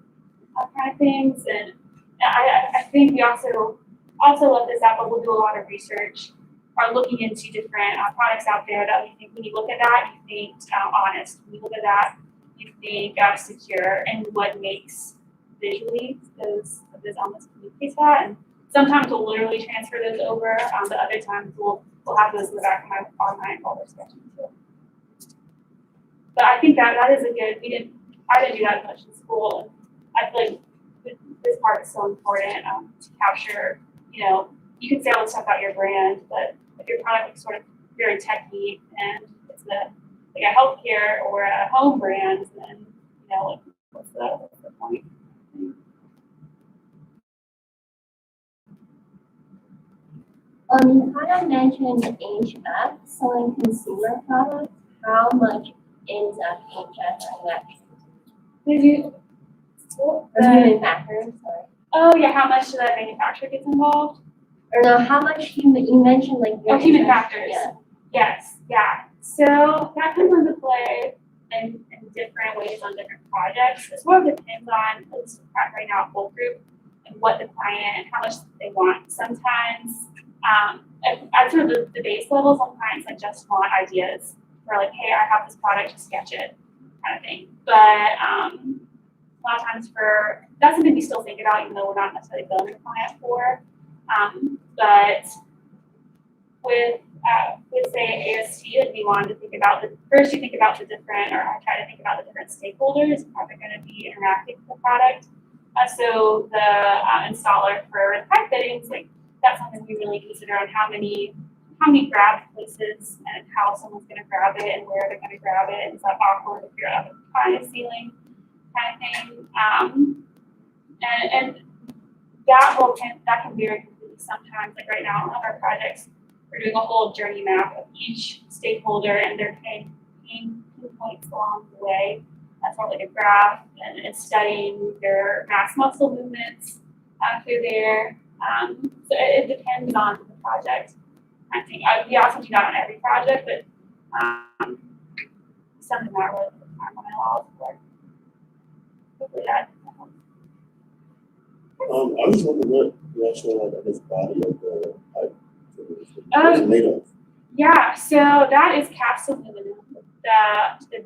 kind of things. And I think we also love this app, but we'll do a lot of research, are looking into different products out there that we think when you look at that, you think honest. When you look at that, you think secure, and what makes visually those elements communicate that. And sometimes we'll literally transfer those over, but other times we'll have those in the back of our mind while we're sketching too. But I think that is a good, I didn't do that much in school. I feel like this part is so important to capture, you know, you can say all this stuff about your brand, but if your product is sort of very techy and it's like a healthcare or a home brand, then, you know, like, what's the point? You kind of mentioned HF, selling consumer products. How much is HF actually? Did you? Or manufacturing, sorry. Oh yeah, how much the manufacturer gets involved? Or no, how much you mentioned like. Oh, human factors. Yeah. Yes, yeah. So that comes into play in different ways on different projects. It sort of depends on, at least right now, full group, and what the client, how much they want. Sometimes, at sort of the base level, some clients like just want ideas. Or like, hey, I have this product, just sketch it, kind of thing. But a lot of times that's something we still think about, even though we're not necessarily billing the client for. But with say AST, that we wanted to think about first you think about the different, or I try to think about the different stakeholders how they're going to be interacting with the product. So the installer for the pipe fittings, like that's something we really consider on how many grab places and how someone's going to grab it and where they're going to grab it. Is that awkward if you're up high ceiling kind of thing? And that can vary completely sometimes. Like right now on our projects, we're doing a whole journey map of each stakeholder and their pain points along the way. That's more like a graph, and it's studying their mass muscle movements through there. So it depends on the project. I think we also do that on every project, but Something that I really put time on my laws for. Hopefully that helps. I was wondering what the actual this body of the pipe Um, what is it made of? Yeah, so that is cast aluminum, the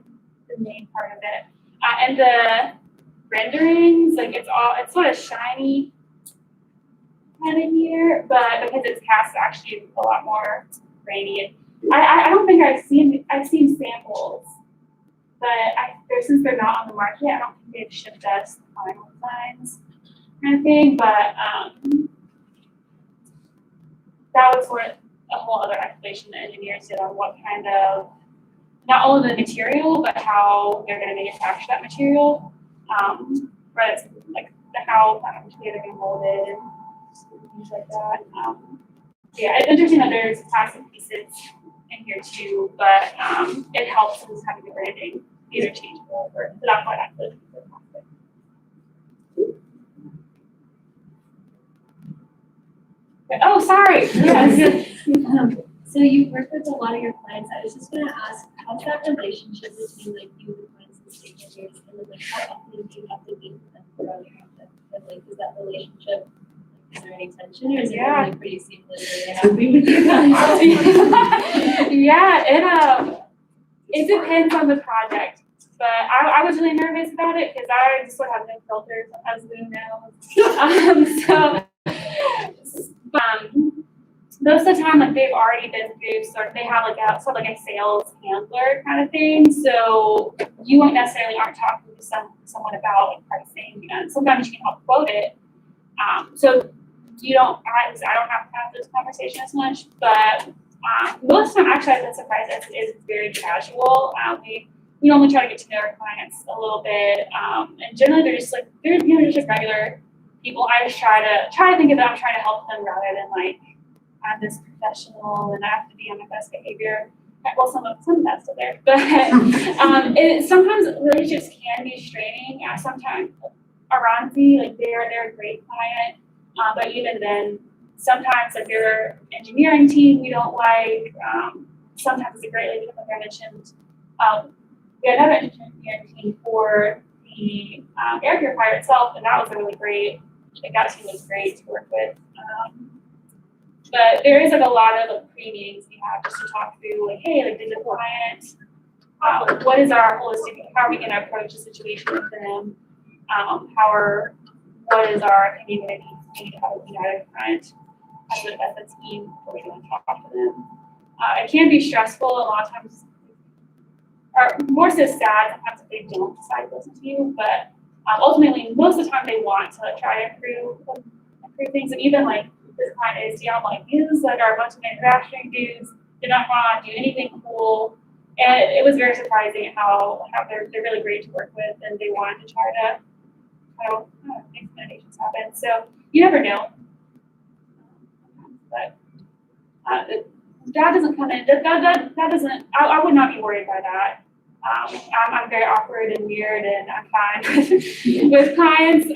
main part of it. And the renderings, like it's sort of shiny kind of here, but because it's cast, it's actually a lot more grainy. I don't think I've seen samples, but since they're not on the market, I don't think they've shipped us the final designs kind of thing. But that was sort of a whole other explanation the engineers did on what kind of, not only the material, but how they're going to manufacture that material. But it's like how they're going to mold it and things like that. Yeah, it's interesting that there's plastic pieces in here too, but it helps with having the branding interchangeable. So that's why that's the plastic. Oh, sorry. Yes. So you work with a lot of your clients. I was just gonna ask, how's that relationship between like you and clients and stakeholders, and then like how often do you have to meet with them throughout your project? And like, is that relationship, is there any tension, or is it Yeah. really pretty seamless? Are they happy with you guys? Yeah, it depends on the project. But I was really nervous about it because I just sort of have no filters, as we know. Most of the time, like they've already been through they have like a sales handler kind of thing. So you won't necessarily aren't talking to someone about like, pricing, and sometimes you can help quote it. So you don't, I don't have to have this conversation as much, but most of the time, actually, I've been surprised it's very casual. We normally try to get to know our clients a little bit, and generally they're just like just like regular people. I just try to think of them, trying to help them rather than like I'm this professional and I have to be on my best behavior. Well, some of that's still there, but sometimes relationships can be straining. Sometimes Oransi, like they're a great client, but even then, sometimes like their engineering team we don't like. Sometimes it's a great relationship, like I mentioned. We had another engineering team for the air purifier itself, and that was really great. Like that team was great to work with. But there is like a lot of like pre-meetings we have just to talk through like, hey, like did the client, what is our holistic, how are we going to approach the situation with them? What is our opinion going to be to have a united front as a team before we go and talk to them? It can be stressful a lot of times, or more so sad sometimes if they don't decide to listen to you, but ultimately most of the time they want to try to improve things, and even like this client is, I'm like, these like are a bunch of manufacturing dudes, they're not want to do anything cool. And it was very surprising how they're really great to work with, and they wanted to try to make innovations happen. So you never know. But that doesn't come in. That doesn't. I would not be worried by that. I'm very awkward and weird, and I'm fine with clients.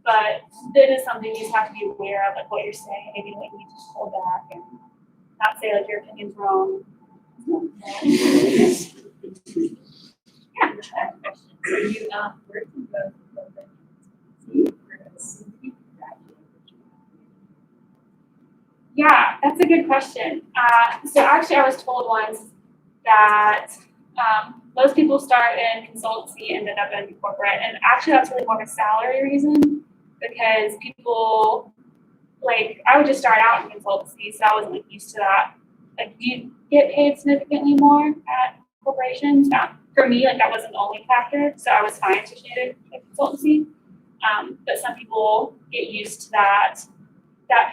But it is something you just have to be aware of, like what you're saying. Maybe like you need to just pull back and not say like your opinion's wrong. Yeah. So you working both Yeah, that's a good question. So actually, I was told once that most people start in consultancy and end up in corporate, and actually that's really more of a salary reason because people like I would just start out in consultancy, so I wasn't like used to that. Like, do you get paid significantly more at corporations? For me, like that wasn't the only factor, so I was fine switching to consultancy. But some people get used to that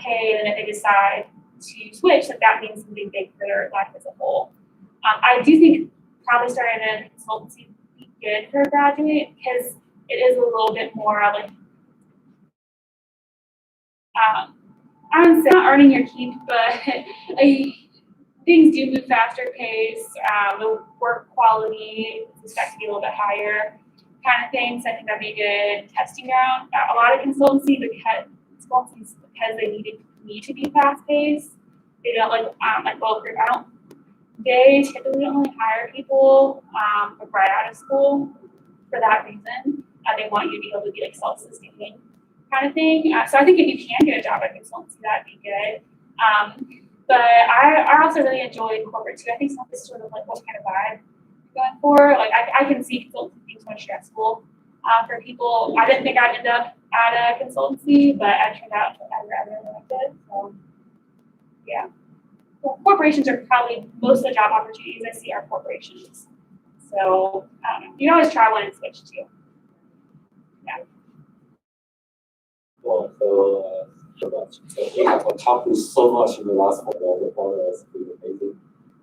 pay, and if they decide to switch, that means something big for their life as a whole. I do think probably starting in consultancy would be good for a graduate because it is a little bit more like I don't say not earning your keep, but things do move faster pace. The work quality is expected to be a little bit higher, kind of thing. So I think that'd be a good testing ground. A lot of consultancies because they need to be fast paced. They don't like bulletproof. I don't they typically only hire people right out of school for that reason. They want you to be able to be like self-sustaining kind of thing. So I think if you can get a job at consultancy, that'd be good. But I also really enjoy corporate too. I think it's sort of like what kind of vibe you're going for. Like I can see consultancy being so stressful for people. I didn't think I'd end up at a consultancy, but I turned out I really liked it. So yeah. Well, corporations are probably most of the job opportunities I see are corporations. So you can always try one and switch too. Yeah. Well, so much. So we have accomplished so much in the last 4 years. It's been amazing.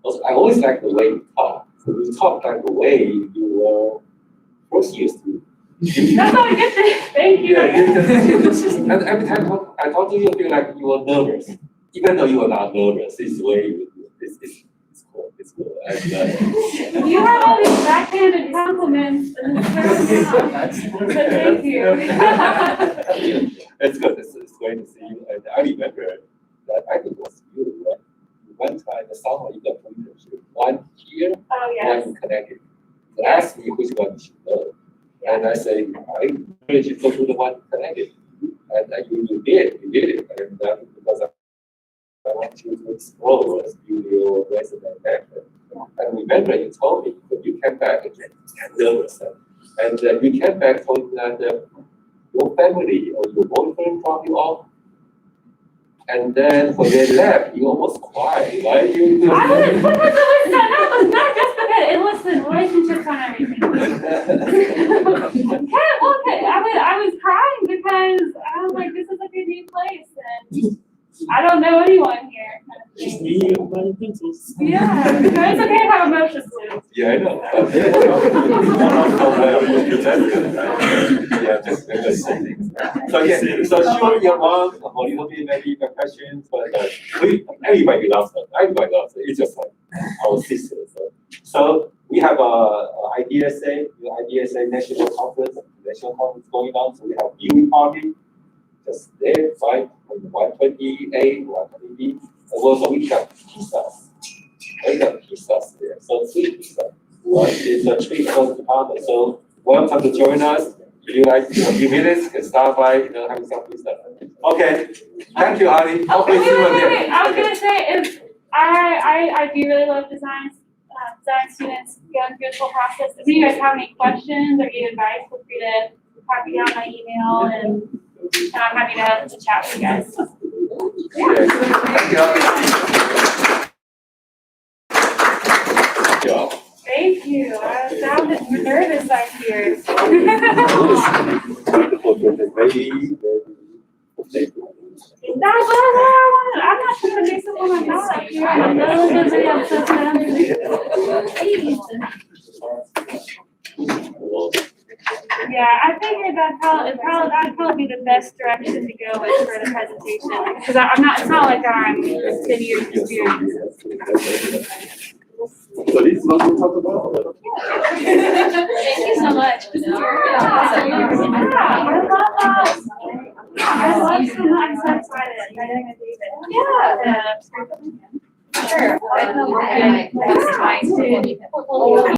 Also, I always like the way you talk. So you talk like the way you were first years to. That's all I get there. Thank you. And every time I talk to you, I feel like you were nervous. Even though you are not nervous, it's the way it's cool. It's cool. And, You have all these backhanded compliments, and it's very nice. But thank you. it's good. It's great to see you. And I remember that I think it was you, right? One time, the summer you got internship. One here, Oh yes. one connected. They asked me which one you should know. And I say, I really should go to the one connected. And you did it. And because I want you to explore as your resume back. And remember, you told me that you came back and nervous. And you came back told me that your family or your boyfriend dropped you off. And then when they left, you almost cried, right? I was that was not just because listen, relationships on everything. Okay, I was crying because I was like, this is like a new place and I don't know anyone here. Kind of Just thing. me and everybody pencils. Yeah, but it's okay to have emotions too. Yeah, I know. Yeah, just things. So yeah, so sure your mom, a little bit maybe the questions, but everybody loves her. Everybody loves her. It's just like our sister. So we have a IDSA, national conference going on. So we have viewing party. Just there, right? 128, 120B. And also we have pizzas. We have pizzas there. So 3 pizzas. Right? It's a treat for the department. So welcome to join us. If you like a few minutes, can start by having some pizza. Okay. Thank you, Ali. Oh, wait. I was gonna say if I do really love design students going through this whole process. If you guys have any questions or need advice, feel free to copy down my email and I'm happy to chat with you guys. Okay. Thank you, Ali. Thank you. I sounded nervous back here. That's what I wanted. I'm not sure to make something like that up here. I'm Yeah, I figured that'd probably be the best direction to go with for the presentation. Because it's not like I'm 10 years experience. So this is what we'll talk about. Thank you so much. I love that. I love so much. I'm so excited. Yeah. Sure. I know we're gonna next time.